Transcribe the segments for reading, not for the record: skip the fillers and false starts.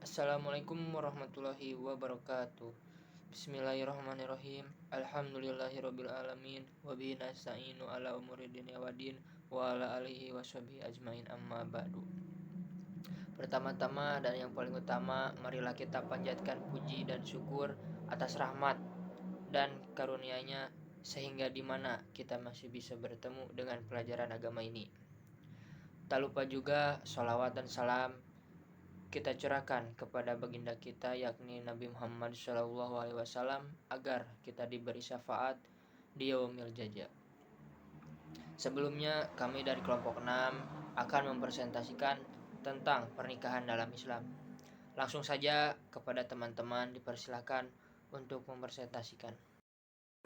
Assalamualaikum warahmatullahi wabarakatuh. Bismillahirrahmanirrahim. Alhamdulillahirabbil alamin wa bihi nasta'inu ala umuri dunya waddin wa ala alihi washabihi ajmain amma ba'du. Pertama-tama dan yang paling utama, marilah kita panjatkan puji dan syukur atas rahmat dan karunia-Nya sehingga di mana kita masih bisa bertemu dengan pelajaran agama ini. Tak lupa juga sholawat dan salam kita curahkan kepada baginda kita yakni Nabi Muhammad SAW agar kita diberi syafaat di yaumil jaza. Sebelumnya kami dari kelompok 6 akan mempresentasikan tentang pernikahan dalam Islam. Langsung saja kepada teman-teman dipersilakan untuk mempresentasikan.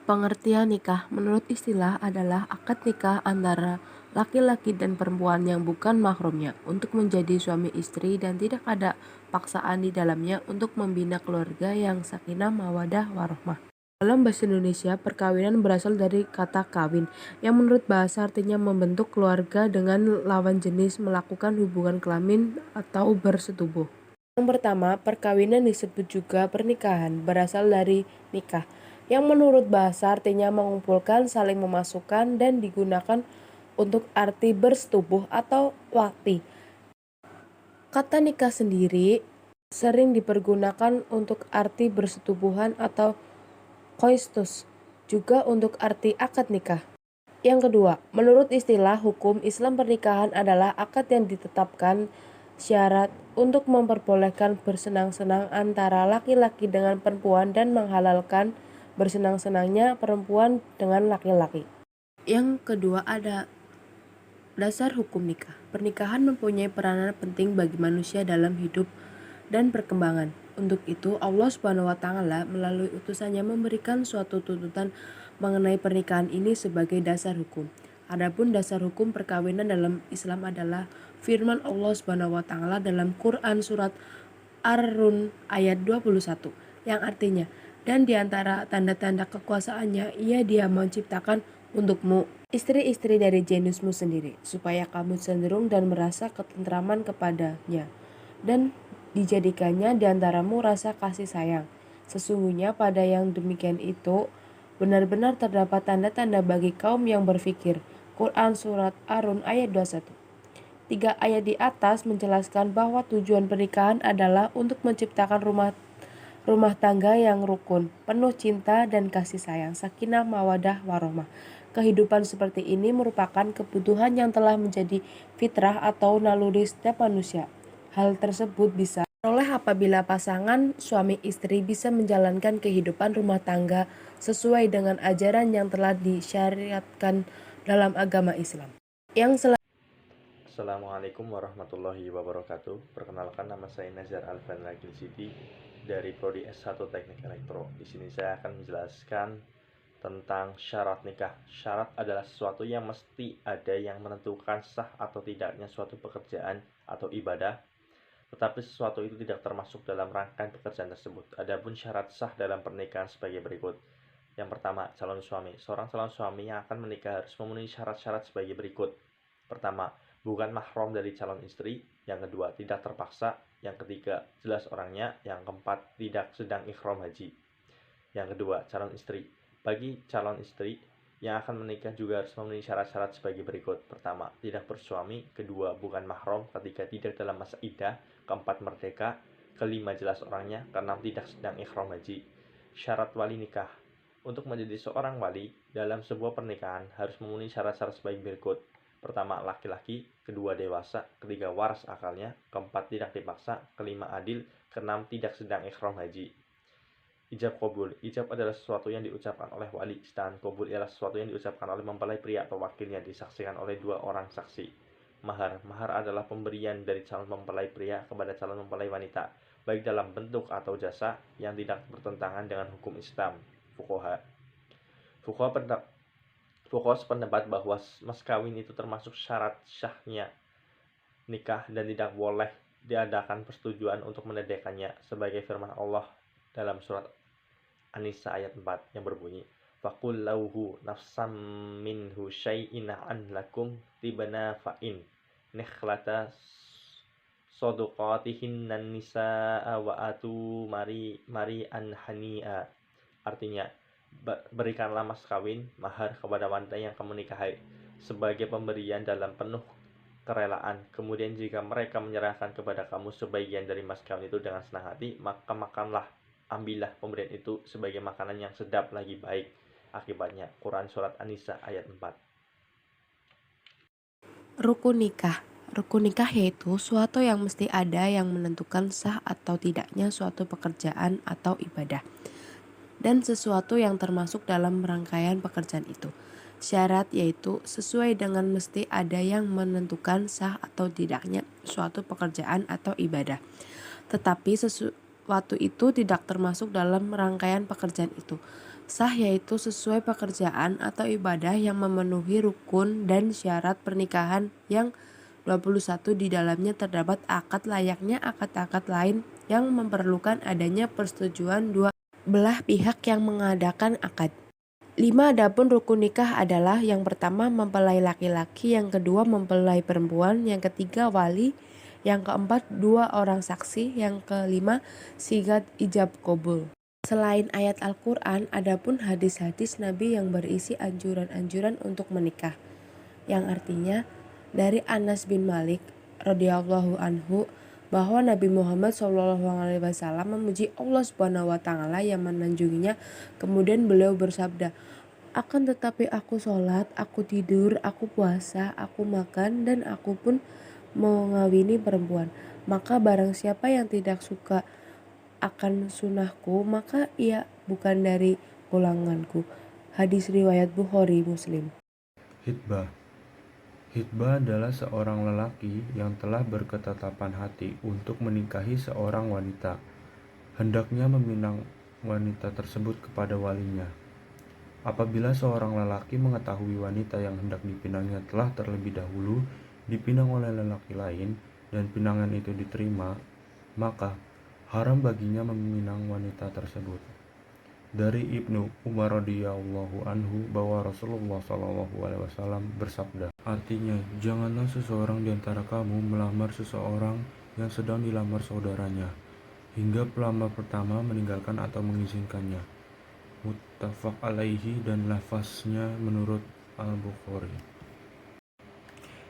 Pengertian nikah menurut istilah adalah akad nikah antara laki-laki dan perempuan yang bukan mahramnya untuk menjadi suami istri dan tidak ada paksaan di dalamnya untuk membina keluarga yang sakinah mawadah warahmah. Dalam bahasa Indonesia, perkawinan berasal dari kata kawin, yang menurut bahasa artinya membentuk keluarga dengan lawan jenis melakukan hubungan kelamin atau bersetubuh. Yang pertama, perkawinan disebut juga pernikahan, berasal dari nikah, yang menurut bahasa artinya mengumpulkan, saling memasukkan, dan digunakan untuk arti bersetubuh atau wakti. Kata nikah sendiri sering dipergunakan untuk arti bersetubuhan atau koistus, juga untuk arti akad nikah. Yang kedua, menurut istilah hukum Islam, pernikahan adalah akad yang ditetapkan syarat untuk memperbolehkan bersenang-senang antara laki-laki dengan perempuan dan menghalalkan bersenang-senangnya perempuan dengan laki-laki. Yang kedua ada dasar hukum nikah. Pernikahan mempunyai peranan penting bagi manusia dalam hidup dan perkembangan. Untuk itu Allah Subhanahu wa taala melalui utusannya memberikan suatu tuntutan mengenai pernikahan ini sebagai dasar hukum. Adapun dasar hukum perkawinan dalam Islam adalah firman Allah Subhanahu wa taala dalam Quran surat Ar-Rum ayat 21 yang artinya, dan di antara tanda-tanda kekuasaannya dia menciptakan untukmu istri-istri dari jenismu sendiri supaya kamu cenderung dan merasa ketentraman kepadanya, dan dijadikannya di antaramu rasa kasih sayang. Sesungguhnya pada yang demikian itu benar-benar terdapat tanda-tanda bagi kaum yang berfikir. Quran surat Ar-Rum ayat 21. 3 ayat di atas menjelaskan bahwa tujuan pernikahan adalah untuk menciptakan rumah tangga yang rukun, penuh cinta dan kasih sayang, sakinah mawadah warahmah. Kehidupan seperti ini merupakan kebutuhan yang telah menjadi fitrah atau naluri setiap manusia. Hal tersebut bisa oleh apabila pasangan suami istri bisa menjalankan kehidupan rumah tangga sesuai dengan ajaran yang telah disyariatkan dalam agama Islam. Assalamualaikum warahmatullahi wabarakatuh. Perkenalkan, nama saya Nazar Alvan Ragil Siti dari Prodi S1 Teknik Elektro. Di sini saya akan menjelaskan tentang syarat nikah. Syarat adalah sesuatu yang mesti ada yang menentukan sah atau tidaknya suatu pekerjaan atau ibadah, tetapi sesuatu itu tidak termasuk dalam rangkaian pekerjaan tersebut. Adapun syarat sah dalam pernikahan sebagai berikut. Yang pertama, calon suami. Seorang calon suami yang akan menikah harus memenuhi syarat-syarat sebagai berikut. Pertama, bukan mahram dari calon istri. Yang kedua, tidak terpaksa. Yang ketiga, jelas orangnya. Yang keempat, tidak sedang ikhram haji. Yang kedua, calon istri. Bagi calon istri yang akan menikah juga harus memenuhi syarat-syarat sebagai berikut. Pertama, tidak bersuami. Kedua, bukan mahram. Ketiga, tidak dalam masa iddah. Keempat, merdeka. Kelima, jelas orangnya. Keenam, tidak sedang ikhram haji. Syarat wali nikah. Untuk menjadi seorang wali dalam sebuah pernikahan harus memenuhi syarat-syarat sebagai berikut. Pertama, laki-laki. Kedua, dewasa. Ketiga, waras akalnya. Keempat, tidak dipaksa. Kelima, adil. Keenam, tidak sedang ikhram haji. Ijab kabul. Ijab adalah sesuatu yang diucapkan oleh wali, sedangkan kabul ialah sesuatu yang diucapkan oleh mempelai pria atau wakilnya, disaksikan oleh dua orang saksi. Mahar. Mahar adalah pemberian dari calon mempelai pria kepada calon mempelai wanita, baik dalam bentuk atau jasa yang tidak bertentangan dengan hukum Islam. Fuqaha. Fuqaha sependapat bahwa mas kawin itu termasuk syarat syahnya nikah dan tidak boleh diadakan persetujuan untuk menedaikannya, sebagai firman Allah dalam surat An-Nisa ayat 4 yang berbunyi, faqul lauhu nafsam minhu syai'in an lakum tibana fa'in nikhlata soduqatihinnan nisaa wa atu mari anhani'a. Artinya, berikanlah mas kawin mahar kepada wanita yang kamu nikahi sebagai pemberian dalam penuh kerelaan. Kemudian jika mereka menyerahkan kepada kamu sebagian dari mas kawin itu dengan senang hati, maka makanlah, ambillah pemberian itu sebagai makanan yang sedap lagi baik akibatnya. Quran Surat An-Nisa ayat 4. Rukun nikah. Rukun nikah yaitu suatu yang mesti ada yang menentukan sah atau tidaknya suatu pekerjaan atau ibadah, dan sesuatu yang termasuk dalam rangkaian pekerjaan itu. Syarat yaitu sesuai dengan mesti ada yang menentukan sah atau tidaknya suatu pekerjaan atau ibadah, tetapi sesuatu itu tidak termasuk dalam rangkaian pekerjaan itu. Sah yaitu sesuai pekerjaan atau ibadah yang memenuhi rukun dan syarat pernikahan yang 21 di dalamnya terdapat akad layaknya akad-akad lain yang memerlukan adanya persetujuan dua belah pihak yang mengadakan akad. 5. Adapun rukun nikah adalah yang pertama mempelai laki-laki, yang kedua mempelai perempuan, yang ketiga wali, yang keempat 2 orang saksi, yang kelima sigat ijab qabul. Selain ayat Al-Quran, adapun hadis-hadis Nabi yang berisi anjuran-anjuran untuk menikah, yang artinya dari Anas bin Malik radhiyallahu anhu bahwa Nabi Muhammad SAW memuji Allah Subhanahu wa Ta'ala yang menanjunginya. Kemudian beliau bersabda, akan tetapi aku sholat, aku tidur, aku puasa, aku makan, dan aku pun mengawini perempuan. Maka barang siapa yang tidak suka akan sunnahku, maka ia bukan dari golonganku. Hadis riwayat Bukhari Muslim. Hitbah. Hitbah adalah seorang lelaki yang telah berketetapan hati untuk menikahi seorang wanita. Hendaknya meminang wanita tersebut kepada walinya. Apabila seorang lelaki mengetahui wanita yang hendak dipinangnya telah terlebih dahulu dipinang oleh lelaki lain dan pinangan itu diterima, maka haram baginya meminang wanita tersebut. Dari Ibnu Umar radhiyallahu anhu bahwa Rasulullah SAW bersabda, artinya, janganlah seseorang di antara kamu melamar seseorang yang sedang dilamar saudaranya, hingga pelamar pertama meninggalkan atau mengizinkannya. Muttafaq alaihi, dan lafaznya menurut Al-Bukhari.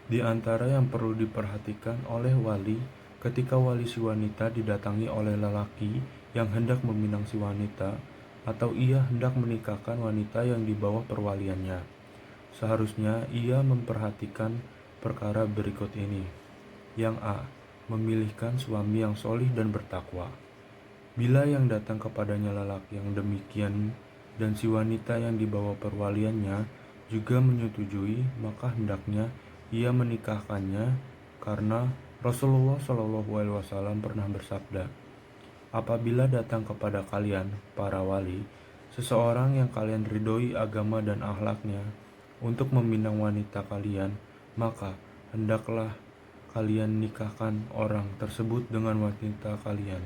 Di antara yang perlu diperhatikan oleh wali ketika wali si wanita didatangi oleh lelaki yang hendak meminang si wanita, atau ia hendak menikahkan wanita yang di bawah perwaliannya, seharusnya ia memperhatikan perkara berikut ini. Yang A. Memilihkan suami yang solih dan bertakwa. Bila yang datang kepadanya lelaki yang demikian dan si wanita yang di bawah perwaliannya juga menyetujui, maka hendaknya ia menikahkannya, karena Rasulullah SAW pernah bersabda, apabila datang kepada kalian, para wali, seseorang yang kalian ridhoi agama dan akhlaknya untuk meminang wanita kalian, maka hendaklah kalian nikahkan orang tersebut dengan wanita kalian.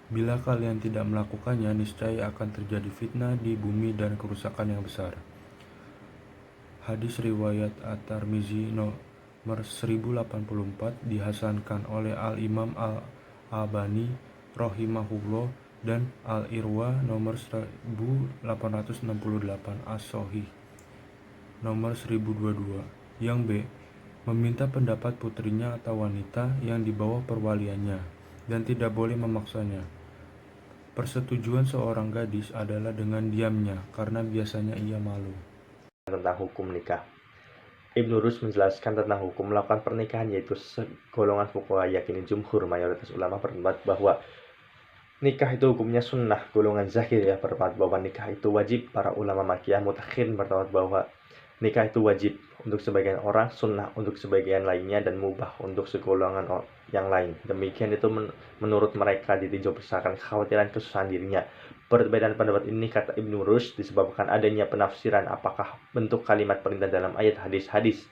Bila kalian tidak melakukannya, niscaya akan terjadi fitnah di bumi dan kerusakan yang besar. Hadis riwayat At-Tirmizi nomor 1084 dihasankan oleh Al-Imam Al-Albani rahimahullah dan Al-Irwa nomor 1868, As-Sahih nomor 1022. Yang B. Meminta pendapat putrinya atau wanita yang di bawah perwaliannya dan tidak boleh memaksanya. Persetujuan seorang gadis adalah dengan diamnya karena biasanya ia malu. Tentang hukum nikah. Ibnu Rus menjelaskan tentang hukum melakukan pernikahan, yaitu golongan fuqaha yakini jumhur mayoritas ulama berpendapat bahwa nikah itu hukumnya sunnah. Golongan zahiriyah berpendapat bahwa nikah itu wajib. Para ulama Makkiyah mutakhirin berpendapat bahwa nikah itu wajib untuk sebagian orang, sunnah untuk sebagian lainnya, dan mubah untuk segolongan yang lain. Demikian itu menurut mereka ditinjau berdasarkan kekhawatiran kesusahan dirinya. Perbedaan pendapat ini, kata Ibnu Rushd, disebabkan adanya penafsiran apakah bentuk kalimat perintah dalam ayat hadis-hadis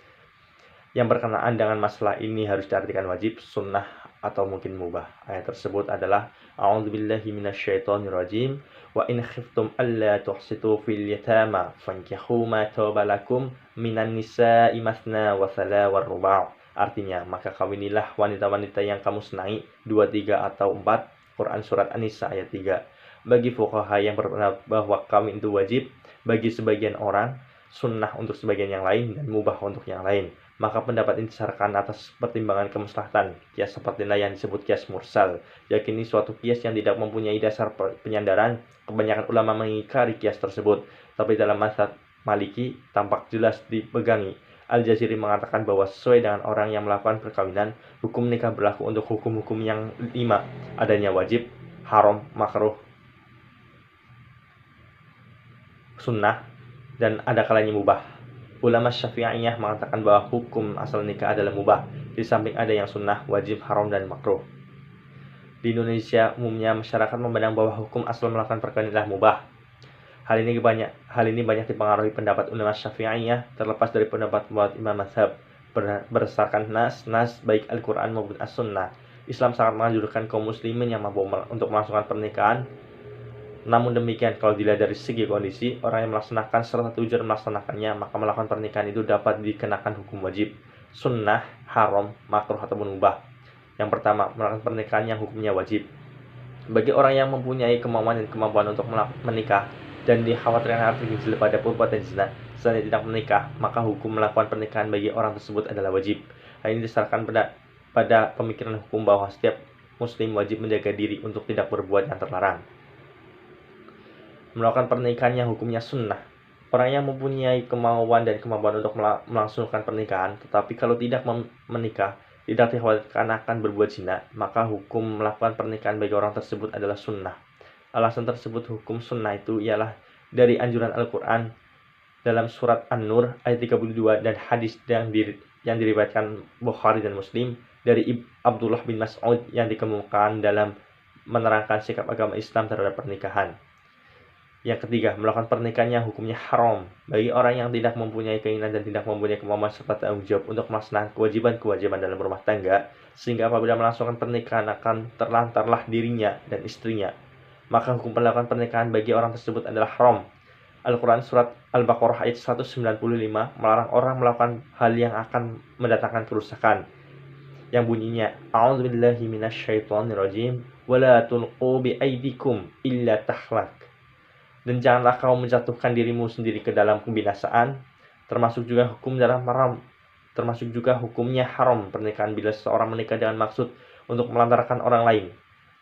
yang berkenaan dengan masalah ini harus diartikan wajib, sunnah, atau mungkin mubah. Ayat tersebut adalah A'udzubillahi minasyaitonirrajim wa in khiftum alla tuhsitu fil yatama fankihu ma taba lakum minan nisa'i masna wa thala wa ruba'. Artinya, maka kawinilah wanita-wanita yang kamu senangi, 2, 3, atau 4. Quran Surat An-Nisa ayat 3. Bagi fuqaha yang berpendapat bahwa kawin itu wajib bagi sebagian orang, sunnah untuk sebagian yang lain, dan mubah untuk yang lain, maka pendapat ini disasarkan atas pertimbangan kemaslahatan. Kias sepertilah yang disebut kias mursal, yakini suatu kias yang tidak mempunyai dasar penyandaran. Kebanyakan ulama mengingkari kias tersebut, tapi dalam mazhab Maliki tampak jelas dipegangi. Al-Jaziri mengatakan bahwa sesuai dengan orang yang melakukan perkawinan, hukum nikah berlaku untuk hukum-hukum yang 5, adanya wajib, haram, makruh, sunnah, dan ada kalanya mubah. Ulama Syafi'iyah mengatakan bahwa hukum asal nikah adalah mubah, di samping ada yang sunnah, wajib, haram, dan makruh. Di Indonesia, umumnya masyarakat memandang bahwa hukum asal melakukan perkawinan adalah mubah. Hal ini banyak dipengaruhi pendapat ulama Syafi'iyah, terlepas dari pendapat imam mazhab. Berdasarkan nas baik Al-Quran maupun As-Sunnah, Islam sangat menganjurkan kaum muslimin yang mampu untuk melangsungkan pernikahan. Namun demikian, kalau dilihat dari segi kondisi, orang yang melaksanakan serta tujuan melaksanakannya, maka melakukan pernikahan itu dapat dikenakan hukum wajib, sunnah, haram, makruh, ataupun mubah. Yang pertama, melakukan pernikahan yang hukumnya wajib. Bagi orang yang mempunyai kemauan dan kemampuan untuk menikah dan dikhawatirkan akan terjerumus pada perbuatan zina selain tidak menikah, maka hukum melakukan pernikahan bagi orang tersebut adalah wajib. Hal ini didasarkan pada pemikiran hukum bahwa setiap muslim wajib menjaga diri untuk tidak berbuat yang terlarang. Melakukan pernikahan yang hukumnya sunnah. Orang yang mempunyai kemauan dan kemampuan untuk melangsungkan pernikahan, tetapi kalau tidak menikah, tidak dikhawatirkan akan berbuat zina, maka hukum melakukan pernikahan bagi orang tersebut adalah sunnah. Alasan tersebut hukum sunnah itu ialah dari anjuran Al-Quran dalam surat An-Nur ayat 32 dan hadis yang diriwayatkan Bukhari dan Muslim dari Abdullah bin Mas'ud yang dikemukakan dalam menerangkan sikap agama Islam terhadap pernikahan. Yang ketiga, melakukan pernikahan yang hukumnya haram bagi orang yang tidak mempunyai keinginan dan tidak mempunyai kemampuan serta tanggung jawab untuk melaksanakan kewajiban-kewajiban dalam rumah tangga, sehingga apabila melangsungkan pernikahan akan terlantarlah dirinya dan istrinya, maka hukum melakukan pernikahan bagi orang tersebut adalah haram. Al-Quran Surat Al-Baqarah ayat 195 melarang orang melakukan hal yang akan mendatangkan kerusakan, yang bunyinya A'udzubillahi minasyaitonirrajim wala tulqu biaidikum illa tahlak. Dan janganlah kau menjatuhkan dirimu sendiri ke dalam kebinasaan. Termasuk juga hukumnya haram pernikahan bila seseorang menikah dengan maksud untuk melantarkan orang lain.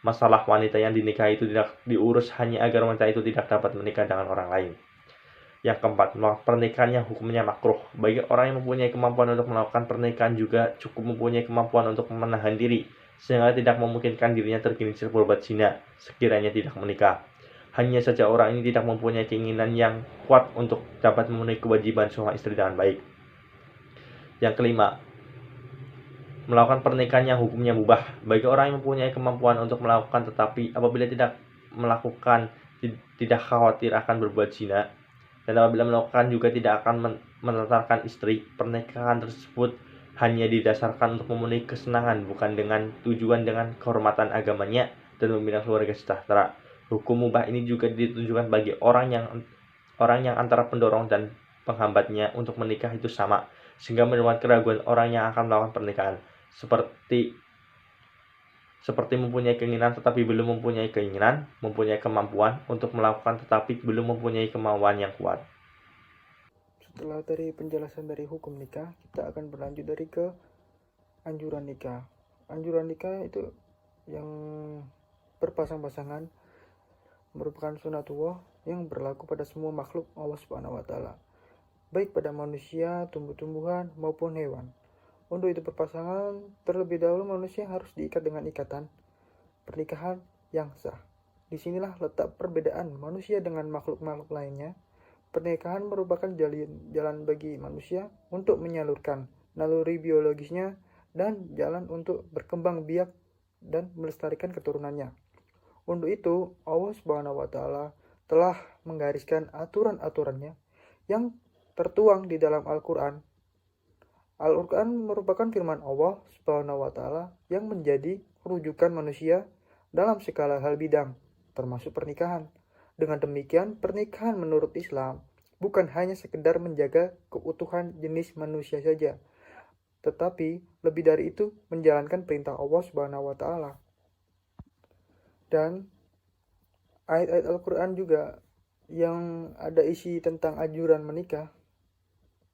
Masalah wanita yang dinikahi itu tidak diurus hanya agar wanita itu tidak dapat menikah dengan orang lain. Yang keempat, pernikahan yang hukumnya makruh. Bagi orang yang mempunyai kemampuan untuk melakukan pernikahan juga cukup mempunyai kemampuan untuk menahan diri, sehingga tidak memungkinkan dirinya tergelincir berbuat zina sekiranya tidak menikah. Hanya saja orang ini tidak mempunyai keinginan yang kuat untuk dapat memenuhi kewajiban suami istri dengan baik. Yang kelima, melakukan pernikahan yang hukumnya mubah. Bagi orang yang mempunyai kemampuan untuk melakukan tetapi apabila tidak melakukan tidak khawatir akan berbuat zina, dan apabila melakukan juga tidak akan menelantarkan istri, pernikahan tersebut hanya didasarkan untuk memenuhi kesenangan, bukan dengan tujuan dengan kehormatan agamanya dan membina keluarga sejahtera. Hukum mubah ini juga ditujukan bagi orang yang antara pendorong dan penghambatnya untuk menikah itu sama, sehingga menyebabkan keraguan orang yang akan melakukan pernikahan, seperti mempunyai keinginan tetapi belum mempunyai keinginan, mempunyai kemampuan untuk melakukan tetapi belum mempunyai kemauan yang kuat. Setelah dari penjelasan dari hukum nikah, kita akan berlanjut dari ke anjuran nikah. Anjuran nikah itu yang berpasang-pasangan merupakan sunatullah yang berlaku pada semua makhluk Allah Subhanahu wa taala, baik pada manusia, tumbuh-tumbuhan maupun hewan. Untuk itu berpasangan, terlebih dahulu manusia harus diikat dengan ikatan pernikahan yang sah. Disinilah letak perbedaan manusia dengan makhluk-makhluk lainnya. Pernikahan merupakan jalan bagi manusia untuk menyalurkan naluri biologisnya dan jalan untuk berkembang biak dan melestarikan keturunannya. Untuk itu, Allah Subhanahu wa taala telah menggariskan aturan-aturannya yang tertuang di dalam Al-Qur'an. Al-Qur'an merupakan firman Allah Subhanahu wa taala yang menjadi rujukan manusia dalam segala hal bidang, termasuk pernikahan. Dengan demikian, pernikahan menurut Islam bukan hanya sekedar menjaga keutuhan jenis manusia saja, tetapi lebih dari itu menjalankan perintah Allah Subhanahu wa taala. Dan ayat-ayat Al-Qur'an juga yang ada isi tentang anjuran menikah,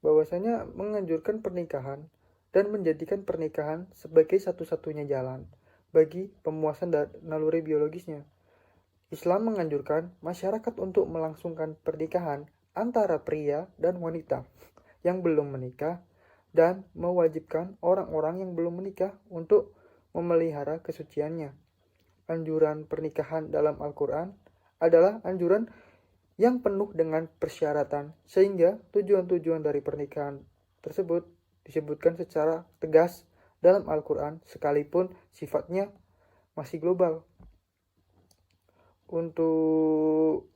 bahwasanya menganjurkan pernikahan dan menjadikan pernikahan sebagai satu-satunya jalan bagi pemuasan naluri biologisnya. Islam menganjurkan masyarakat untuk melangsungkan pernikahan antara pria dan wanita yang belum menikah dan mewajibkan orang-orang yang belum menikah untuk memelihara kesuciannya. Anjuran pernikahan dalam Al-Quran adalah anjuran yang penuh dengan persyaratan, sehingga tujuan-tujuan dari pernikahan tersebut disebutkan secara tegas dalam Al-Quran sekalipun sifatnya masih global. Untuk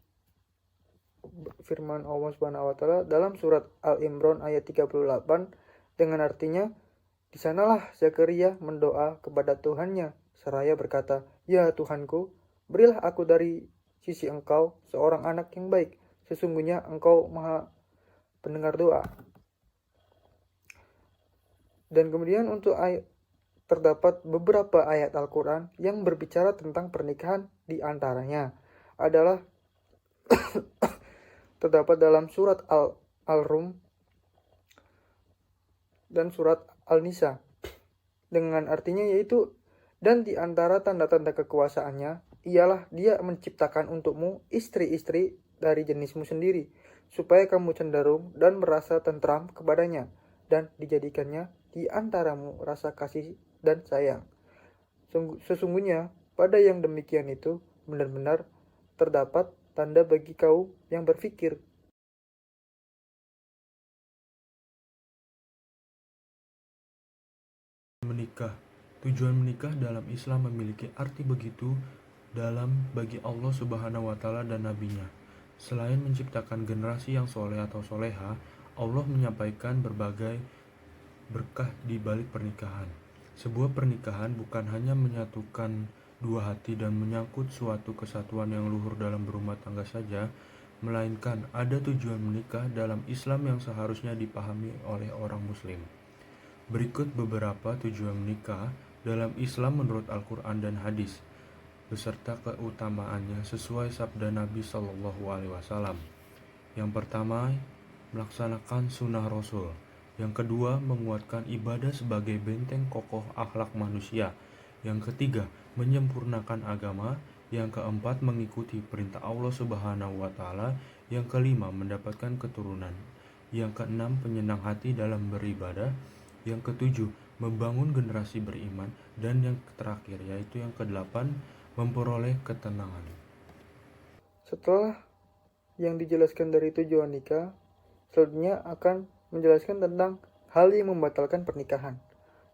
firman Allah Subhanahu wa taala dalam surat Al-Imran ayat 38 dengan artinya, di sanalah Zakaria mendoa kepada Tuhannya seraya berkata, "Ya Tuhanku, berilah aku dari sisi Engkau seorang anak yang baik. Sesungguhnya Engkau Maha pendengar doa." Dan kemudian untuk terdapat beberapa ayat Al-Quran yang berbicara tentang pernikahan, di antaranya adalah terdapat dalam surat Al-Rum dan surat Al-Nisa dengan artinya yaitu, dan di antara tanda-tanda kekuasaannya ialah dia menciptakan untukmu istri-istri dari jenismu sendiri, supaya kamu cenderung dan merasa tentram kepadanya, dan dijadikannya di antaramu rasa kasih dan sayang. Sesungguhnya pada yang demikian itu benar-benar terdapat tanda bagi kaum yang berfikir. Menikah. Tujuan menikah dalam Islam memiliki arti begitu dalam bagi Allah Subhanahu wa taala dan nabinya. Selain menciptakan generasi yang soleh atau soleha, Allah menyampaikan berbagai berkah di balik pernikahan. Sebuah pernikahan bukan hanya menyatukan dua hati dan menyangkut suatu kesatuan yang luhur dalam berumah tangga saja, melainkan ada tujuan menikah dalam Islam yang seharusnya dipahami oleh orang muslim. Berikut beberapa tujuan menikah dalam Islam menurut Al-Quran dan hadis, beserta keutamaannya sesuai sabda Nabi Shallallahu Alaihi Wasallam. Yang pertama, melaksanakan sunnah Rasul. Yang kedua, menguatkan ibadah sebagai benteng kokoh akhlak manusia. Yang ketiga, menyempurnakan agama. Yang keempat, mengikuti perintah Allah Subhanahu wa taala. Yang kelima, mendapatkan keturunan. Yang keenam, penyenang hati dalam beribadah. Yang ketujuh, membangun generasi beriman. Dan yang terakhir, yaitu yang kedelapan, memperoleh ketenangan. Setelah yang dijelaskan dari tujuan nikah, selanjutnya akan menjelaskan tentang hal yang membatalkan pernikahan.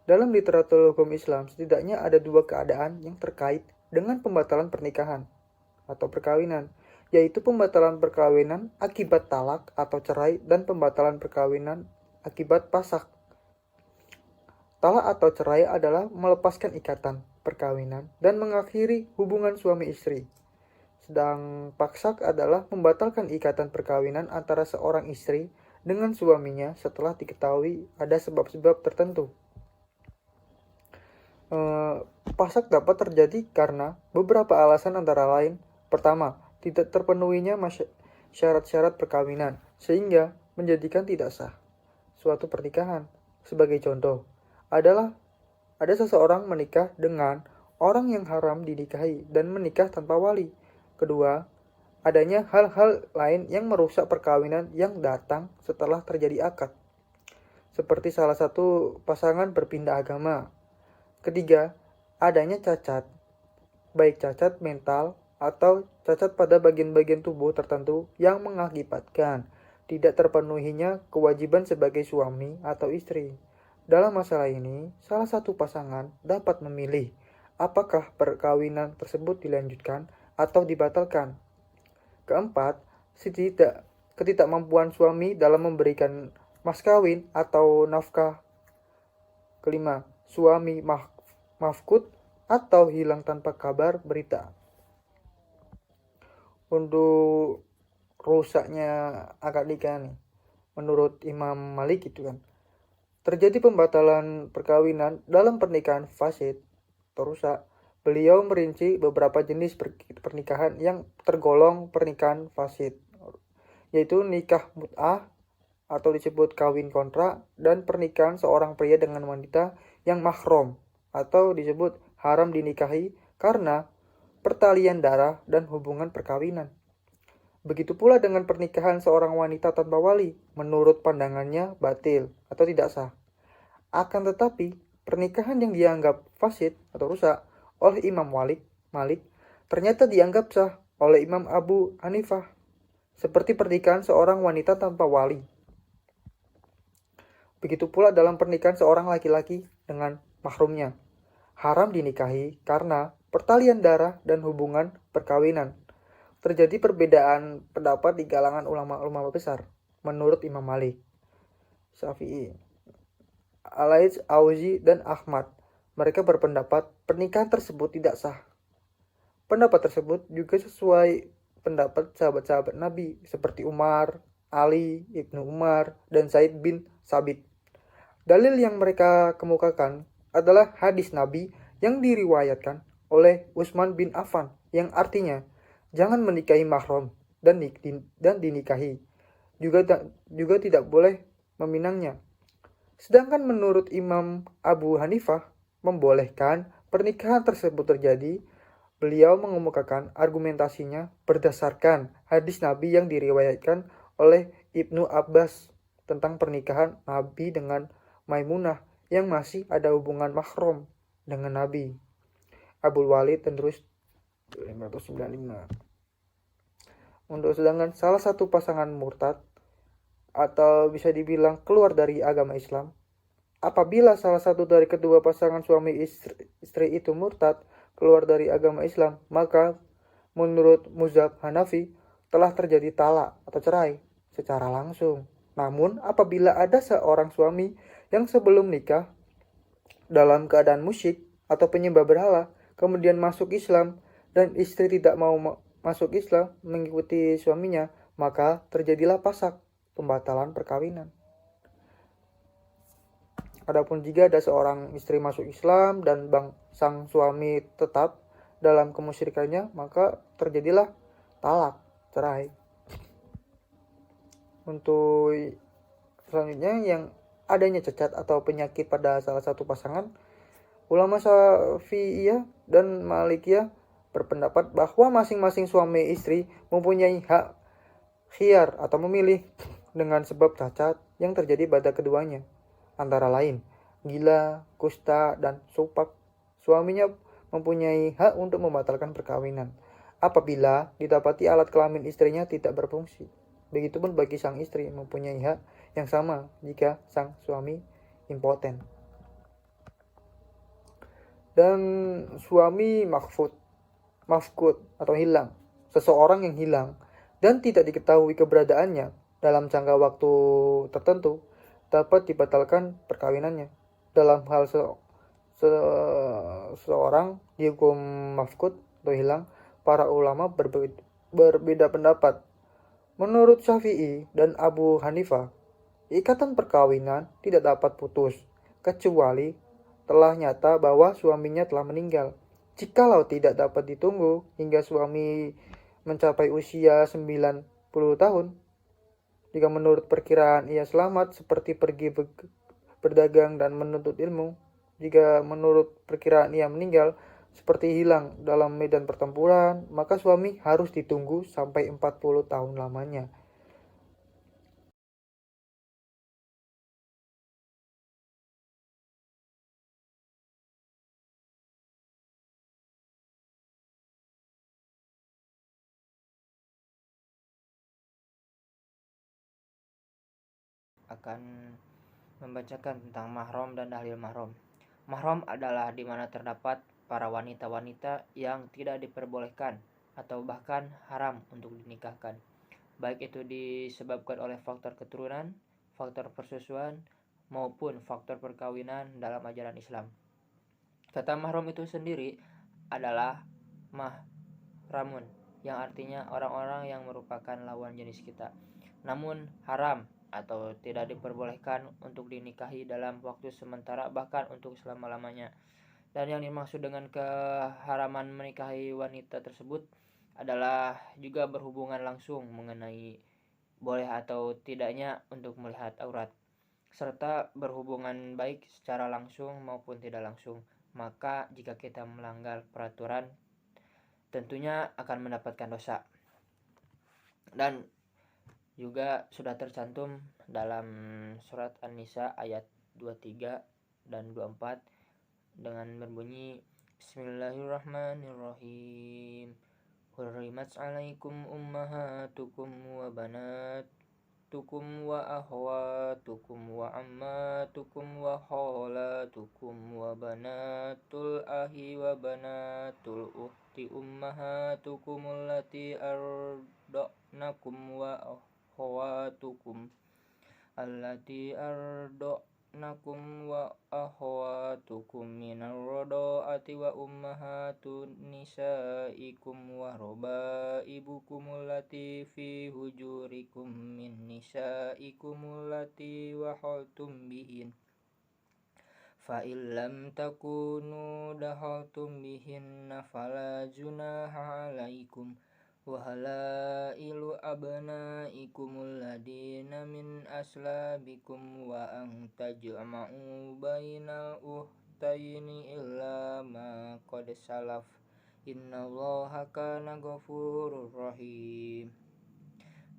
Dalam literatur hukum Islam, setidaknya ada dua keadaan yang terkait dengan pembatalan pernikahan atau perkawinan, yaitu pembatalan perkawinan akibat talak atau cerai dan pembatalan perkawinan akibat pasak. Talak atau cerai adalah melepaskan ikatan perkawinan dan mengakhiri hubungan suami istri. Sedang paksak adalah membatalkan ikatan perkawinan antara seorang istri dengan suaminya setelah diketahui ada sebab-sebab tertentu. Pasak dapat terjadi karena beberapa alasan, antara lain: pertama, tidak terpenuhinya syarat-syarat perkawinan sehingga menjadikan tidak sah suatu pernikahan. Sebagai contoh, adalah ada seseorang menikah dengan orang yang haram dinikahi dan menikah tanpa wali. Kedua, adanya hal-hal lain yang merusak perkawinan yang datang setelah terjadi akad, seperti salah satu pasangan berpindah agama. Ketiga, adanya cacat, baik cacat mental atau cacat pada bagian-bagian tubuh tertentu yang mengakibatkan tidak terpenuhinya kewajiban sebagai suami atau istri. Dalam masalah ini, salah satu pasangan dapat memilih apakah perkawinan tersebut dilanjutkan atau dibatalkan. Keempat, ketidakmampuan suami dalam memberikan mas kawin atau nafkah. Kelima, suami mafkut atau hilang tanpa kabar berita. Untuk rusaknya akad nikah nih, menurut Imam Malik itu kan, terjadi pembatalan perkawinan dalam pernikahan fasid atau rusak, beliau merinci beberapa jenis pernikahan yang tergolong pernikahan fasid, yaitu nikah mut'ah atau disebut kawin kontrak, dan pernikahan seorang pria dengan wanita yang mahram atau disebut haram dinikahi karena pertalian darah dan hubungan perkawinan. Begitu pula dengan pernikahan seorang wanita tanpa wali, menurut pandangannya batil atau tidak sah. Akan tetapi, pernikahan yang dianggap fasid atau rusak oleh Imam Malik ternyata dianggap sah oleh Imam Abu Hanifah, seperti pernikahan seorang wanita tanpa wali. Begitu pula dalam pernikahan seorang laki-laki dengan mahramnya, haram dinikahi karena pertalian darah dan hubungan perkawinan. Terjadi perbedaan pendapat di kalangan ulama-ulama besar. Menurut Imam Malik, Syafi'i, Al-Laits, Auzi, dan Ahmad, mereka berpendapat pernikahan tersebut tidak sah. Pendapat tersebut juga sesuai pendapat sahabat-sahabat Nabi seperti Umar, Ali, Ibnu Umar, dan Zaid bin Sabit. Dalil yang mereka kemukakan adalah hadis Nabi yang diriwayatkan oleh Utsman bin Affan yang artinya jangan menikahi mahram dan dinikahi. Juga tidak boleh meminangnya. Sedangkan menurut Imam Abu Hanifah membolehkan pernikahan tersebut terjadi. Beliau mengemukakan argumentasinya berdasarkan hadis Nabi yang diriwayatkan oleh Ibnu Abbas tentang pernikahan Nabi dengan Maimunah yang masih ada hubungan mahram dengan Nabi. Abul Walid dan terus 595. Untuk sedangkan salah satu pasangan murtad atau bisa dibilang keluar dari agama Islam, apabila salah satu dari kedua pasangan suami istri itu murtad keluar dari agama Islam, maka menurut mazhab Hanafi telah terjadi talak atau cerai secara langsung. Namun apabila ada seorang suami yang sebelum nikah dalam keadaan musyrik atau penyembah berhala kemudian masuk Islam dan istri tidak mau masuk Islam mengikuti suaminya, maka terjadilah pasak, pembatalan perkawinan. Adapun jika ada seorang istri masuk Islam dan sang suami tetap dalam kemusyrikannya, maka terjadilah talak, cerai. Untuk selanjutnya, yang adanya cacat atau penyakit pada salah satu pasangan, ulama Syafi'iyah dan Malikiyah berpendapat bahwa masing-masing suami istri mempunyai hak khiyar atau memilih dengan sebab cacat yang terjadi pada keduanya, antara lain gila, kusta, dan supak. Suaminya mempunyai hak untuk membatalkan perkawinan apabila didapati alat kelamin istrinya tidak berfungsi. Begitupun bagi sang istri mempunyai hak yang sama jika sang suami impoten. Dan suami mafkud atau hilang, seseorang yang hilang dan tidak diketahui keberadaannya dalam jangka waktu tertentu, dapat dibatalkan perkawinannya. Dalam hal seseorang dihukum mafkud atau hilang, para ulama berbeda pendapat. Menurut Syafi'i dan Abu Hanifah, ikatan perkawinan tidak dapat putus kecuali telah nyata bahwa suaminya telah meninggal. Jikalau tidak dapat ditunggu hingga suami mencapai usia 90 tahun, jika menurut perkiraan ia selamat seperti pergi berdagang dan menuntut ilmu, jika menurut perkiraan ia meninggal seperti hilang dalam medan pertempuran, maka suami harus ditunggu sampai 40 tahun lamanya. Akan membacakan tentang mahram dan tahlil mahram. Mahram adalah di mana terdapat para wanita-wanita yang tidak diperbolehkan atau bahkan haram untuk dinikahkan, baik itu disebabkan oleh faktor keturunan, faktor persusuan, maupun faktor perkawinan dalam ajaran Islam. Kata mahram itu sendiri adalah mahramun, yang artinya orang-orang yang merupakan lawan jenis kita. Namun haram atau tidak diperbolehkan untuk dinikahi dalam waktu sementara bahkan untuk selama-lamanya. Dan yang dimaksud dengan keharaman menikahi wanita tersebut adalah juga berhubungan langsung mengenai boleh atau tidaknya untuk melihat aurat, serta berhubungan baik secara langsung maupun tidak langsung. Maka jika kita melanggar peraturan tentunya akan mendapatkan dosa. Dan juga sudah tercantum dalam surat An-Nisa ayat 23 dan 24 dengan berbunyi Bismillahirrahmanirrahim. Hurrimat 'alaikum ummahatukum wa banatukum wa akhwatukum wa ammatukum wa khalatukum wa banatul ahi wa banatul ukhti ummahatukum allati arda'nakum wa akhwatukum allati arda'nakum wa akhwatukum minar rada'ati wa ummahatun nisaikum wa rabaibukum allati fi hujurikum min nisaikum allati wahaltum bihin fa illam takunu dahaltum bihinna fala junaha alaikum wa halailu abnaikumul ladina min aslabikum wa an tajma'u bainal ukhtaini illa ma qad salaf innallaha kana ghafurur rahim.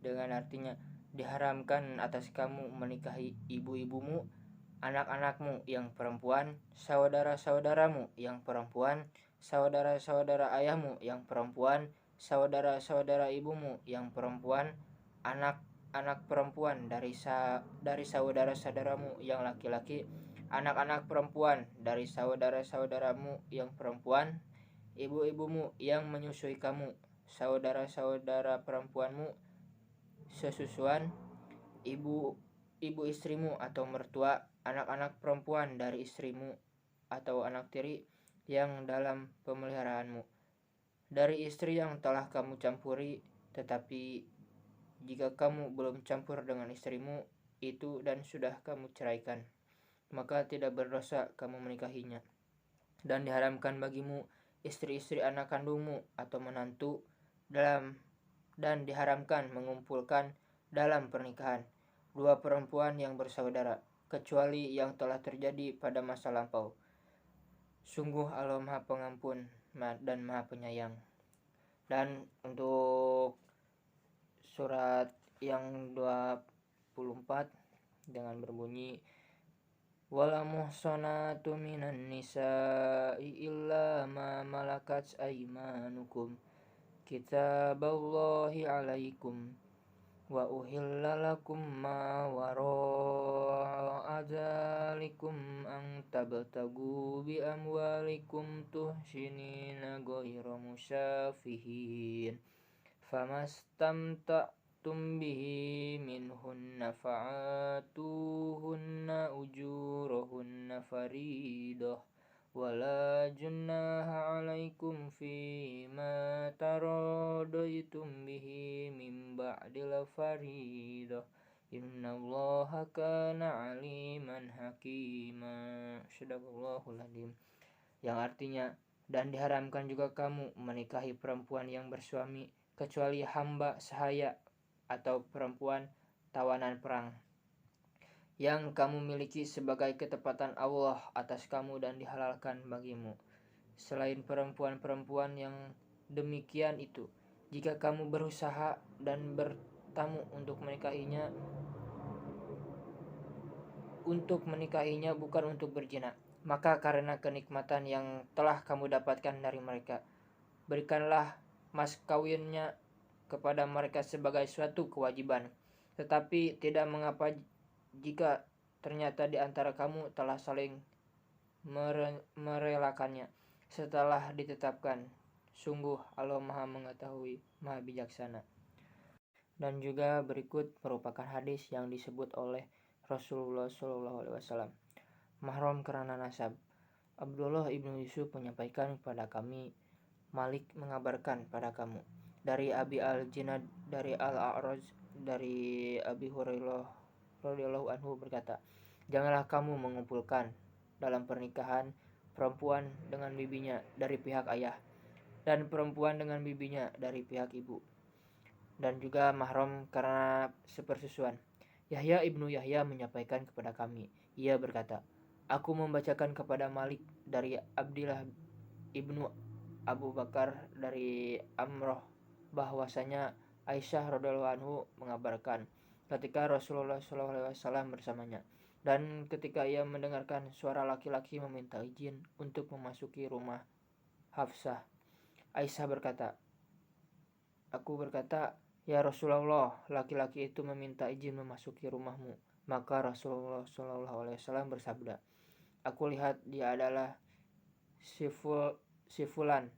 Dengan artinya diharamkan atas kamu menikahi ibu-ibumu, anak-anakmu yang perempuan, saudara-saudaramu yang perempuan, saudara-saudara ayahmu yang perempuan, saudara-saudara ibumu yang perempuan, anak-anak perempuan dari saudara-saudaramu yang laki-laki, anak-anak perempuan dari saudara-saudaramu yang perempuan, ibu-ibumu yang menyusui kamu, saudara-saudara perempuanmu sesusuan, ibu istrimu atau mertua, anak-anak perempuan dari istrimu atau anak tiri yang dalam pemeliharaanmu, dari istri yang telah kamu campuri. Tetapi jika kamu belum campur dengan istrimu itu dan sudah kamu ceraikan, maka tidak berdosa kamu menikahinya. Dan diharamkan bagimu istri-istri anak kandungmu atau menantu dan diharamkan mengumpulkan dalam pernikahan dua perempuan yang bersaudara, kecuali yang telah terjadi pada masa lampau. Sungguh Allah Maha Pengampun dan Maha Penyayang. Dan untuk surat yang 24 dengan berbunyi wala muhsanatu minan nisa'i illa ma malakat aymanukum kitaballahi alaikum wa uhilla lakum ma wara'a dzalikum an tabtagu bi amwalikum tuhsinina ghayra musyafihin famastamta'tum bihi minhunna fa'atuhunna ujurahunna faridah wala junaha alaikum fima taradaitum bihi min ba'dil faridah innallaha kana aliman hakima. Sadaqallahul adzim. Yang artinya, dan diharamkan juga kamu menikahi perempuan yang bersuami kecuali hamba sahaya atau perempuan tawanan perang yang kamu miliki sebagai ketepatan Allah atas kamu dan dihalalkan bagimu. Selain perempuan-perempuan yang demikian itu, jika kamu berusaha dan bertamu untuk menikahinya bukan untuk berzina, maka karena kenikmatan yang telah kamu dapatkan dari mereka, berikanlah mas kawinnya kepada mereka sebagai suatu kewajiban. Tetapi tidak mengapa jika ternyata di antara kamu telah saling merelakannya setelah ditetapkan. Sungguh Allah Maha Mengetahui, Maha Bijaksana. Dan juga berikut merupakan hadis yang disebut oleh Rasulullah SAW. Mahram karena nasab. Abdullah ibnu Yusuf menyampaikan kepada kami, Malik mengabarkan pada kamu dari Abi Al-Jinad dari Al-A'raj dari Abi Hurairah radhiyallahu anhu berkata, "Janganlah kamu mengumpulkan dalam pernikahan perempuan dengan bibinya dari pihak ayah dan perempuan dengan bibinya dari pihak ibu, dan juga mahram karena sepersusuan." Yahya ibnu Yahya menyampaikan kepada kami, ia berkata, "Aku membacakan kepada Malik dari Abdillah ibnu Abu Bakar dari Amroh bahwasanya Aisyah radhiallahu anhu mengabarkan ketika Rasulullah SAW bersamanya, dan ketika ia mendengarkan suara laki-laki meminta izin untuk memasuki rumah Hafsah, Aisyah berkata, aku berkata, ya Rasulullah, laki-laki itu meminta izin memasuki rumahmu. Maka Rasulullah SAW bersabda, aku lihat dia adalah si fulan,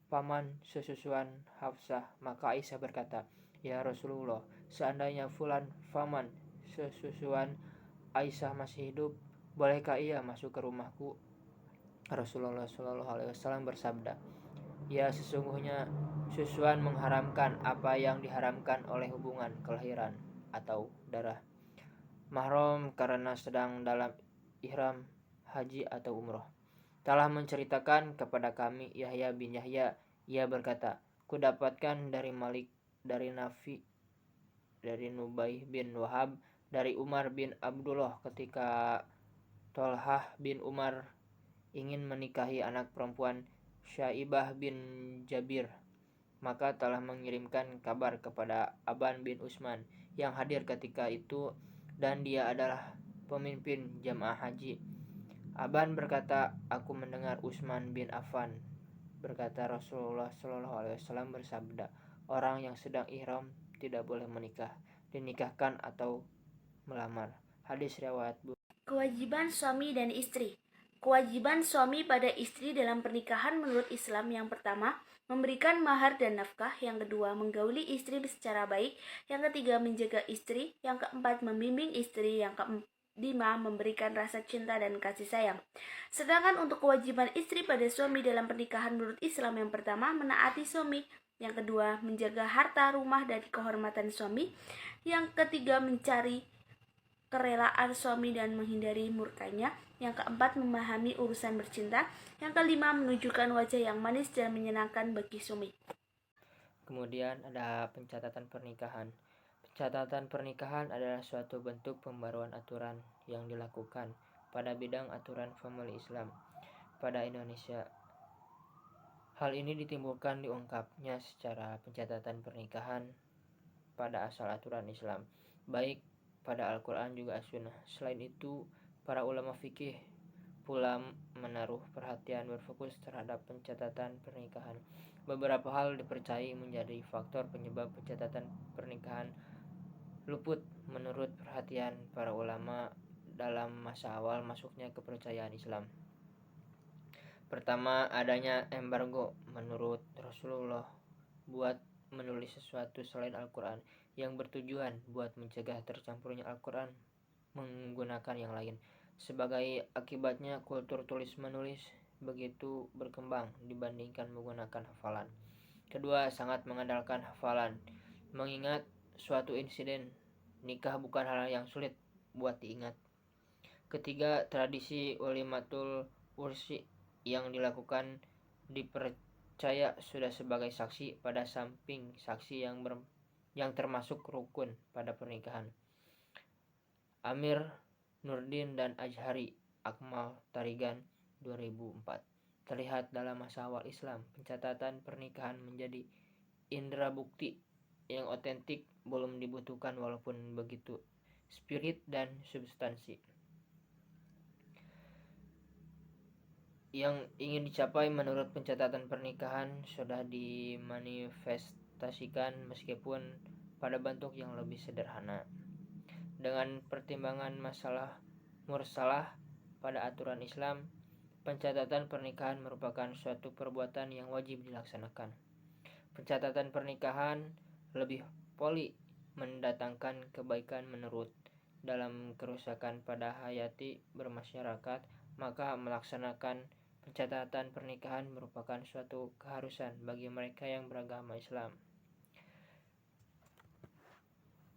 paman sesusuan Hafsah. Maka Aisyah berkata, ya Rasulullah, seandainya fulan paman sesusuan Aisyah masih hidup, bolehkah ia masuk ke rumahku? Rasulullah SAW bersabda, ya sesungguhnya susuan mengharamkan apa yang diharamkan oleh hubungan kelahiran atau darah mahram karena sedang dalam ihram haji atau umroh. Telah menceritakan kepada kami Yahya bin Yahya, ia berkata, kudapatkan dari Malik, dari Nafi, dari Nubaih bin Wahab, dari Umar bin Abdullah ketika Tolhah bin Umar ingin menikahi anak perempuan Syaibah bin Jabir, maka telah mengirimkan kabar kepada Aban bin Usman yang hadir ketika itu, dan dia adalah pemimpin jamaah haji. Aban berkata, aku mendengar Utsman bin Affan berkata, Rasulullah SAW bersabda, orang yang sedang ihram tidak boleh menikah, dinikahkan atau melamar. Hadis riwayat Kewajiban suami dan istri. Kewajiban suami pada istri dalam pernikahan menurut Islam yang pertama, memberikan mahar dan nafkah. Yang kedua, menggauli istri secara baik. Yang ketiga, menjaga istri. Yang keempat, membimbing istri. Yang kelima, memberikan rasa cinta dan kasih sayang. Sedangkan untuk kewajiban istri pada suami dalam pernikahan menurut Islam yang pertama, menaati suami. Yang kedua, menjaga harta, rumah, dan kehormatan suami. Yang ketiga, mencari kerelaan suami dan menghindari murkanya. Yang keempat, memahami urusan bercinta. Yang kelima, menunjukkan wajah yang manis dan menyenangkan bagi suami. Kemudian ada pencatatan pernikahan. Pencatatan pernikahan adalah suatu bentuk pembaruan aturan yang dilakukan pada bidang aturan famili Islam pada Indonesia. Hal ini ditimbulkan diungkapnya secara pencatatan pernikahan pada asal aturan Islam, baik pada Al-Quran juga As-Sunnah. Selain itu, para ulama fikih pula menaruh perhatian berfokus terhadap pencatatan pernikahan. Beberapa hal dipercayai menjadi faktor penyebab pencatatan pernikahan luput menurut perhatian para ulama dalam masa awal masuknya kepercayaan Islam. Pertama, adanya embargo menurut Rasulullah buat menulis sesuatu selain Al-Quran yang bertujuan buat mencegah tercampurnya Al-Quran menggunakan yang lain. Sebagai akibatnya, kultur tulis-menulis begitu berkembang dibandingkan menggunakan hafalan. Kedua, sangat mengandalkan hafalan, mengingat suatu insiden nikah bukan hal yang sulit buat diingat. Ketiga, tradisi ulimatul ursi yang dilakukan dipercaya sudah sebagai saksi pada samping saksi yang termasuk rukun pada pernikahan. Amir Nurdin dan Azhari Akmal Tarigan 2004. Terlihat dalam masa awal Islam, pencatatan pernikahan menjadi indera bukti yang otentik belum dibutuhkan walaupun begitu spirit dan substansi yang ingin dicapai menurut pencatatan pernikahan sudah dimanifestasikan meskipun pada bentuk yang lebih sederhana. Dengan pertimbangan masalah mursalah pada aturan Islam, pencatatan pernikahan merupakan suatu perbuatan yang wajib dilaksanakan. Pencatatan pernikahan lebih poli mendatangkan kebaikan menurut dalam kerusakan pada hayati bermasyarakat, maka melaksanakan pencatatan pernikahan merupakan suatu keharusan bagi mereka yang beragama Islam.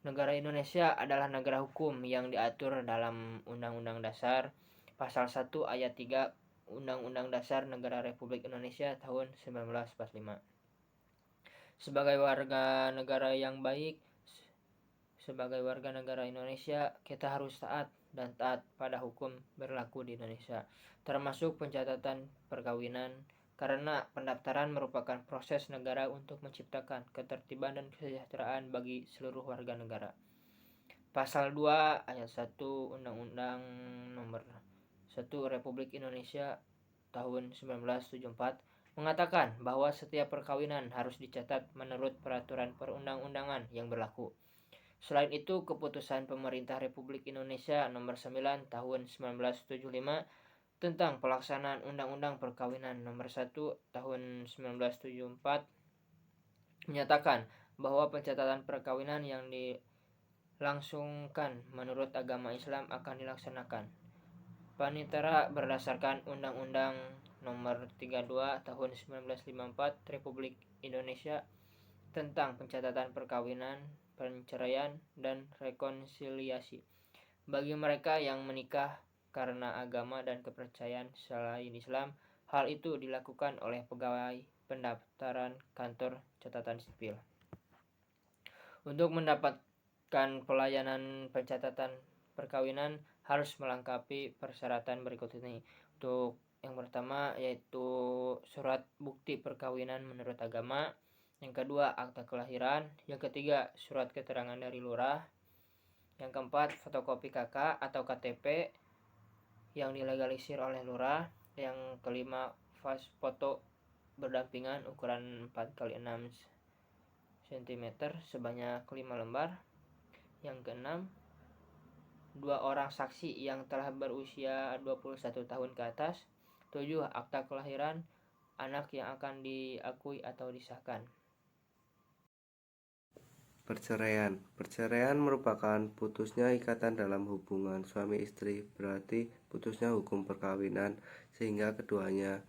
Negara Indonesia adalah negara hukum yang diatur dalam Undang-Undang Dasar Pasal 1 Ayat 3 Undang-Undang Dasar Negara Republik Indonesia tahun 1945. Sebagai warga negara yang baik, sebagai warga negara Indonesia, kita harus taat dan taat pada hukum berlaku di Indonesia, termasuk pencatatan perkawinan, karena pendaftaran merupakan proses negara untuk menciptakan ketertiban dan kesejahteraan bagi seluruh warga negara. Pasal 2 Ayat 1 Undang-Undang Nomor 1 Republik Indonesia tahun 1974 mengatakan bahwa setiap perkawinan harus dicatat menurut peraturan perundang-undangan yang berlaku. Selain itu, keputusan Pemerintah Republik Indonesia Nomor 9 Tahun 1975 tentang pelaksanaan Undang-Undang Perkawinan Nomor 1 Tahun 1974 menyatakan bahwa pencatatan perkawinan yang dilangsungkan menurut agama Islam akan dilaksanakan panitera berdasarkan Undang-Undang Nomor 32 Tahun 1954 Republik Indonesia tentang pencatatan perkawinan, perceraian, dan rekonsiliasi bagi mereka yang menikah karena agama dan kepercayaan selain Islam. Hal itu dilakukan oleh pegawai pendaftaran kantor catatan sipil. Untuk mendapatkan pelayanan pencatatan perkawinan harus melengkapi persyaratan berikut ini. Untuk yang pertama yaitu surat bukti perkawinan menurut agama, yang kedua akta kelahiran, yang ketiga surat keterangan dari lurah, yang keempat fotokopi KK atau KTP yang dilegalisir oleh lurah, yang kelima foto berdampingan ukuran 4x6 cm sebanyak 5 lembar, yang keenam 2 orang saksi yang telah berusia 21 tahun ke atas, 7 akta kelahiran anak yang akan diakui atau disahkan. Perceraian merupakan putusnya ikatan dalam hubungan suami istri, berarti putusnya hukum perkawinan sehingga keduanya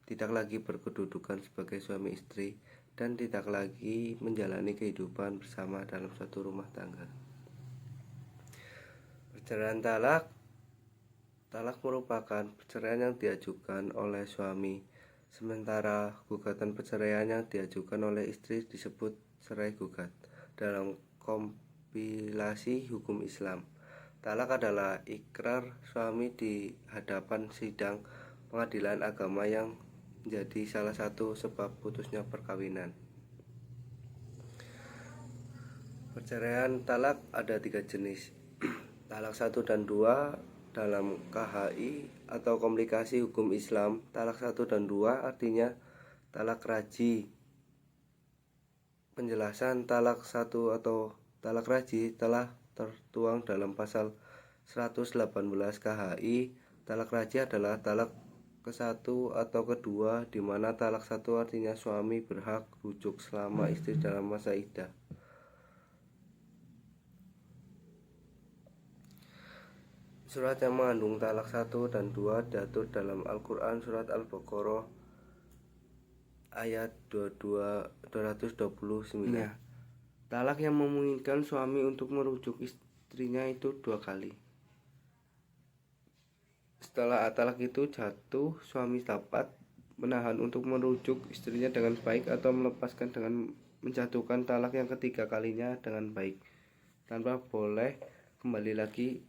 tidak lagi berkedudukan sebagai suami istri dan tidak lagi menjalani kehidupan bersama dalam satu rumah tangga. Perceraian talak merupakan perceraian yang diajukan oleh suami, sementara gugatan perceraian yang diajukan oleh istri disebut cerai gugat. Dalam kompilasi hukum Islam, talak adalah ikrar suami di hadapan sidang pengadilan agama yang menjadi salah satu sebab putusnya perkawinan. Perceraian talak ada 3 jenis. Talak 1 dan 2 dalam KHI atau komplikasi hukum Islam. Talak 1 dan 2 artinya talak raji. Penjelasan talak 1 atau talak raji telah tertuang dalam pasal 118 KHI. Talak raji adalah talak ke-1 atau kedua, di mana talak 1 artinya suami berhak rujuk selama istri dalam masa iddah. Surat yang mengandung talak 1 dan 2 diatur dalam Al-Quran surat Al-Baqarah ayat 229. Talak yang memungkinkan suami untuk merujuk istrinya itu 2 kali. Setelah talak itu jatuh, suami dapat menahan untuk merujuk istrinya dengan baik atau melepaskan dengan menjatuhkan talak yang ketiga kalinya dengan baik, tanpa boleh kembali lagi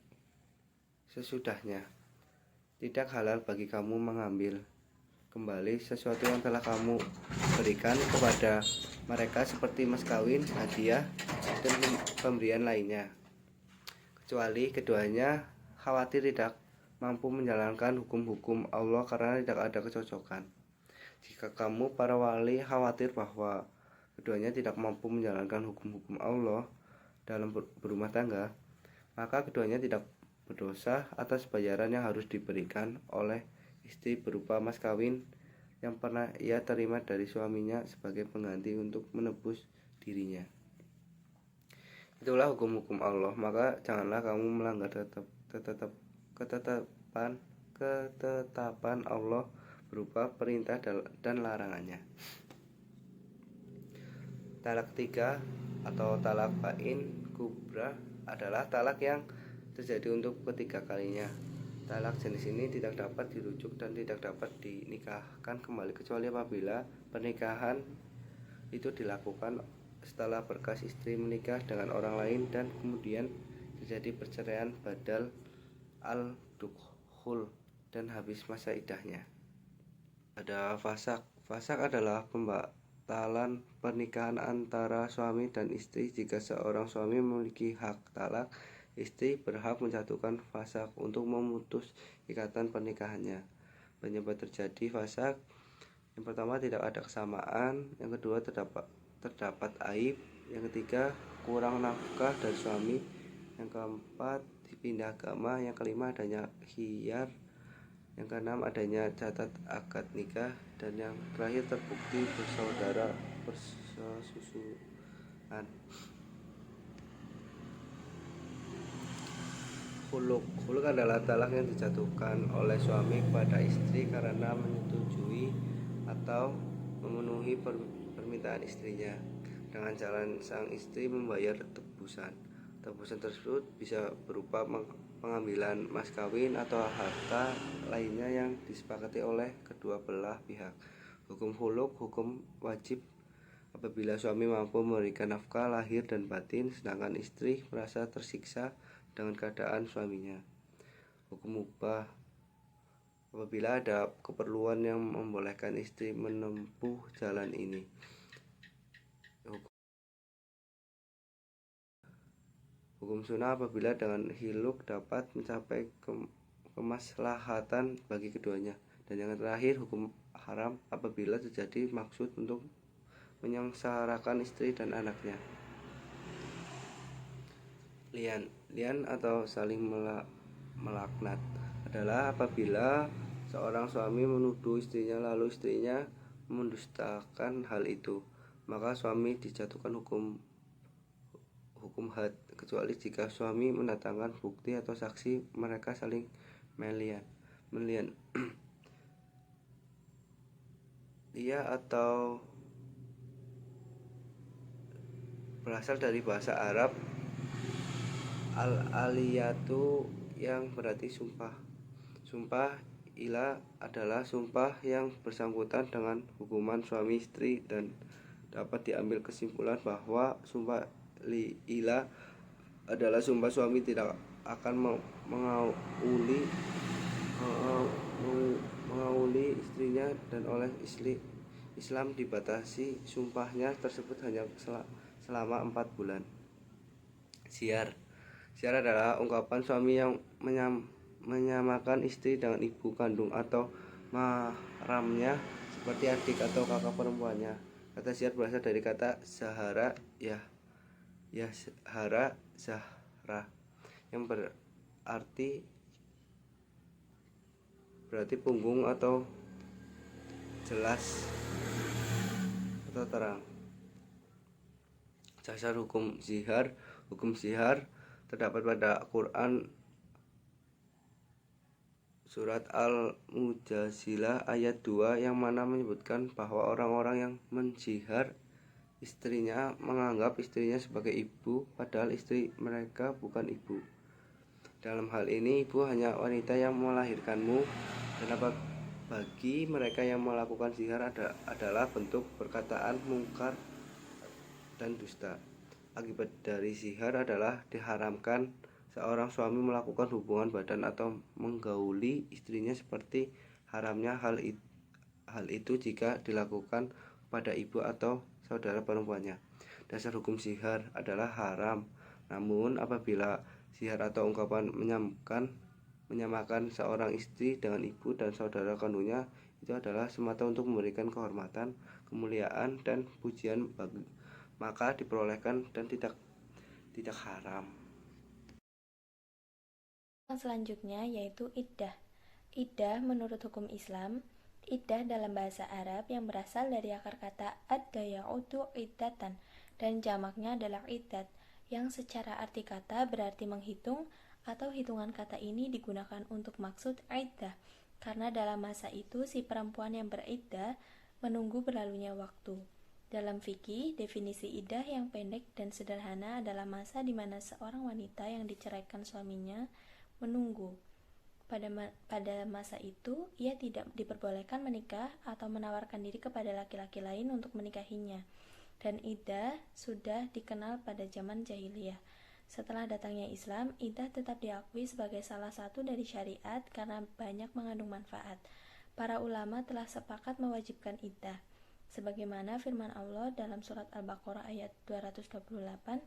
sesudahnya. Tidak halal bagi kamu mengambil kembali sesuatu yang telah kamu berikan kepada mereka seperti mas kawin, hadiah, dan pemberian lainnya, kecuali keduanya khawatir tidak mampu menjalankan hukum-hukum Allah karena tidak ada kecocokan. Jika kamu para wali khawatir bahwa keduanya tidak mampu menjalankan hukum-hukum Allah dalam berumah tangga, maka keduanya tidak berdosa atas bayaran yang harus diberikan oleh istri berupa mas kawin yang pernah ia terima dari suaminya sebagai pengganti untuk menebus dirinya. Itulah hukum-hukum Allah, maka janganlah kamu melanggar ketetapan Allah berupa perintah dan larangannya. Talak 3 atau talak bain kubra adalah talak yang terjadi untuk ketiga kalinya. Talak jenis ini tidak dapat dirujuk dan tidak dapat dinikahkan kembali kecuali apabila pernikahan itu dilakukan setelah bekas istri menikah dengan orang lain dan kemudian terjadi perceraian badal al-dukhul dan habis masa iddahnya. Ada fasak. Fasak adalah pembatalan pernikahan antara suami dan istri. Jika seorang suami memiliki hak talak, istri berhak menjatuhkan fasak untuk memutus ikatan pernikahannya. Penyebab terjadi fasak: yang pertama, tidak ada kesamaan; yang kedua, terdapat aib; yang ketiga, kurang nafkah dari suami; yang keempat, pindah agama; yang kelima, adanya khiyar; yang keenam, adanya catat akad nikah; dan yang terakhir, terbukti bersaudara persesusuan. Khuluk adalah talak yang dijatuhkan oleh suami kepada istri karena menyetujui atau memenuhi permintaan istrinya dengan jalan sang istri membayar tebusan. Tebusan tersebut bisa berupa pengambilan mas kawin atau harta lainnya yang disepakati oleh kedua belah pihak. Hukum khuluk hukum wajib apabila suami mampu memberikan nafkah lahir dan batin, sedangkan istri merasa tersiksa dengan keadaan suaminya. Hukum mubah apabila ada keperluan yang membolehkan istri menempuh jalan ini. Hukum sunnah apabila dengan hiluk dapat mencapai kemaslahatan bagi keduanya. Dan yang terakhir, hukum haram apabila terjadi maksud untuk menyengsarakan istri dan anaknya. Lian atau saling melaknat adalah apabila seorang suami menuduh istrinya lalu istrinya mendustakan hal itu, maka suami dijatuhkan hukum had, kecuali jika suami mendatangkan bukti atau saksi mereka saling melian. Lia atau berasal dari bahasa Arab al-aliyatu yang berarti sumpah. Sumpah ila adalah sumpah yang bersangkutan dengan hubungan suami istri dan dapat diambil kesimpulan bahwa sumpah ila adalah sumpah suami tidak akan mengauli istrinya, dan oleh Islam dibatasi sumpahnya tersebut hanya selama 4 bulan. Syiar adalah ungkapan suami yang menyamakan istri dengan ibu kandung atau mahramnya seperti adik atau kakak perempuannya. Kata syiar berasal dari kata zahara zahra yang berarti punggung atau jelas atau terang. Dasar hukum zihar terdapat pada Quran surat Al-Mujadilah ayat 2 yang mana menyebutkan bahwa orang-orang yang menjihar istrinya menganggap istrinya sebagai ibu padahal istri mereka bukan ibu. Dalam hal ini ibu hanya wanita yang melahirkanmu, dan bagi mereka yang melakukan zihar adalah bentuk perkataan mungkar dan dusta. Akibat dari zihar adalah diharamkan seorang suami melakukan hubungan badan atau menggauli istrinya, seperti haramnya hal itu jika dilakukan pada ibu atau saudara perempuannya. Dasar hukum zihar adalah haram. Namun apabila zihar atau ungkapan menyamakan seorang istri dengan ibu dan saudara kandungnya itu adalah semata untuk memberikan kehormatan, kemuliaan, dan pujian maka diperbolehkan dan tidak haram. Yang selanjutnya yaitu iddah. Iddah menurut hukum Islam, iddah dalam bahasa Arab yang berasal dari akar kata adda ya'udu iddatan dan jamaknya adalah iddat, yang secara arti kata berarti menghitung atau hitungan kata ini digunakan untuk maksud iddah karena dalam masa itu si perempuan yang beriddah menunggu berlalunya waktu. Dalam fikih, definisi iddah yang pendek dan sederhana adalah masa di mana seorang wanita yang diceraikan suaminya menunggu. Pada masa itu, ia tidak diperbolehkan menikah atau menawarkan diri kepada laki-laki lain untuk menikahinya. Dan iddah sudah dikenal pada zaman jahiliyah. Setelah datangnya Islam, iddah tetap diakui sebagai salah satu dari syariat karena banyak mengandung manfaat. Para ulama telah sepakat mewajibkan iddah. Sebagaimana firman Allah dalam surat Al-Baqarah ayat 228,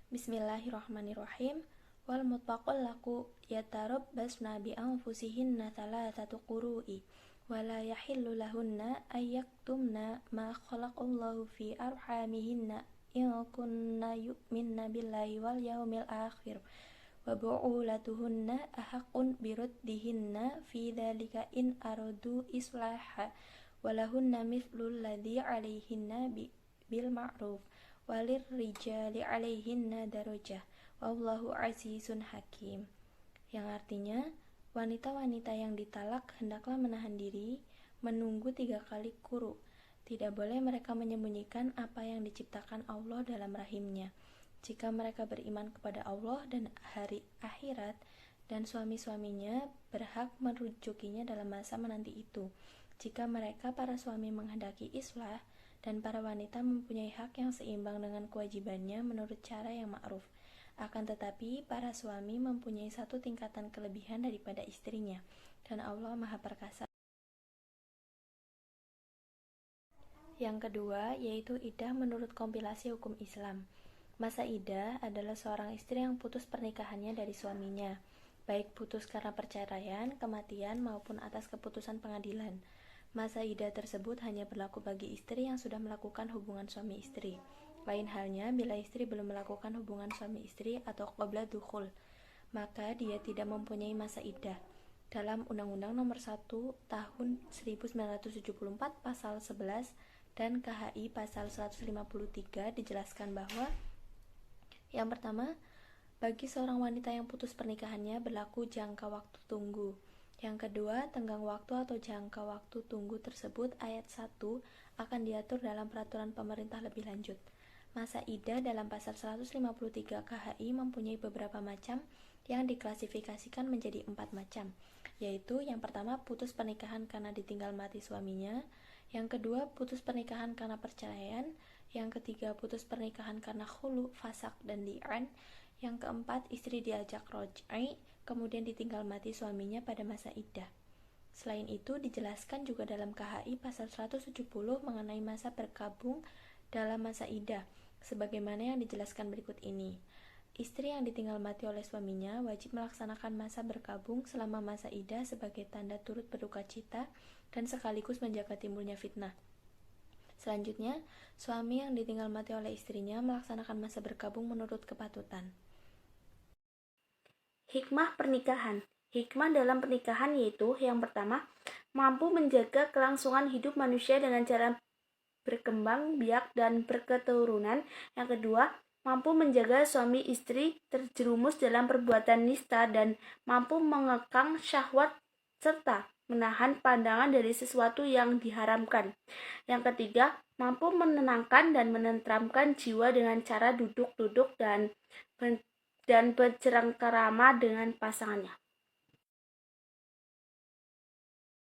Bismillahirrahmanirrahim, wal mutaqal laku yatarabbasna bi anfusihinna thalathatu quru'i wa la yahillu lahunna ayyaktumna ma khalaqallahu fi arhamihinna in kunna yu'minna billahi wal yawmil akhir wa bu'ulatuhunna ahaqqun biruddihinna fi dhalika in aradu islaha walahunna mithlul ladzi 'alaihinna bil ma'ruf walir rijali 'alaihinna darajah wallahu azizun hakim, yang artinya wanita-wanita yang ditalak hendaklah menahan diri, menunggu 3 kali quru. Tidak boleh mereka menyembunyikan apa yang diciptakan Allah dalam rahimnya. Jika mereka beriman kepada Allah dan hari akhirat, dan suami-suaminya berhak merujukinya dalam masa menanti itu. Jika mereka para suami menghendaki islah, dan para wanita mempunyai hak yang seimbang dengan kewajibannya menurut cara yang ma'ruf. Akan tetapi, para suami mempunyai satu tingkatan kelebihan daripada istrinya, dan Allah Maha Perkasa. Yang kedua, yaitu iddah menurut kompilasi hukum Islam. Masa iddah adalah seorang istri yang putus pernikahannya dari suaminya, baik putus karena perceraian, kematian, maupun atas keputusan pengadilan. Masa iddah tersebut hanya berlaku bagi istri yang sudah melakukan hubungan suami istri. Lain halnya bila istri belum melakukan hubungan suami istri atau qabla dukhul, maka dia tidak mempunyai masa iddah. Dalam Undang-Undang Nomor 1 Tahun 1974 Pasal 11 dan KHI Pasal 153 dijelaskan bahwa yang pertama, bagi seorang wanita yang putus pernikahannya berlaku jangka waktu tunggu. Yang kedua, tenggang waktu atau jangka waktu tunggu tersebut ayat 1 akan diatur dalam peraturan pemerintah lebih lanjut. Masa iddah dalam pasal 153 KHI mempunyai beberapa macam yang diklasifikasikan menjadi 4 macam, yaitu yang pertama putus pernikahan karena ditinggal mati suaminya, yang kedua putus pernikahan karena perceraian, yang ketiga putus pernikahan karena khulu, fasak, dan li'an, yang keempat istri diajak roj'i, kemudian ditinggal mati suaminya pada masa iddah. Selain itu, dijelaskan juga dalam KHI pasal 170 mengenai masa berkabung dalam masa iddah, sebagaimana yang dijelaskan berikut ini. Istri yang ditinggal mati oleh suaminya wajib melaksanakan masa berkabung selama masa iddah sebagai tanda turut berduka cita dan sekaligus menjaga timbulnya fitnah. Selanjutnya, suami yang ditinggal mati oleh istrinya melaksanakan masa berkabung menurut kepatutan. Hikmah pernikahan. Hikmah dalam pernikahan yaitu yang pertama, mampu menjaga kelangsungan hidup manusia dengan cara berkembang biak dan berketurunan. Yang kedua, mampu menjaga suami istri terjerumus dalam perbuatan nista dan mampu mengekang syahwat serta menahan pandangan dari sesuatu yang diharamkan. Yang ketiga, mampu menenangkan dan menenteramkan jiwa dengan cara duduk-duduk dan bercengkerama dengan pasangannya.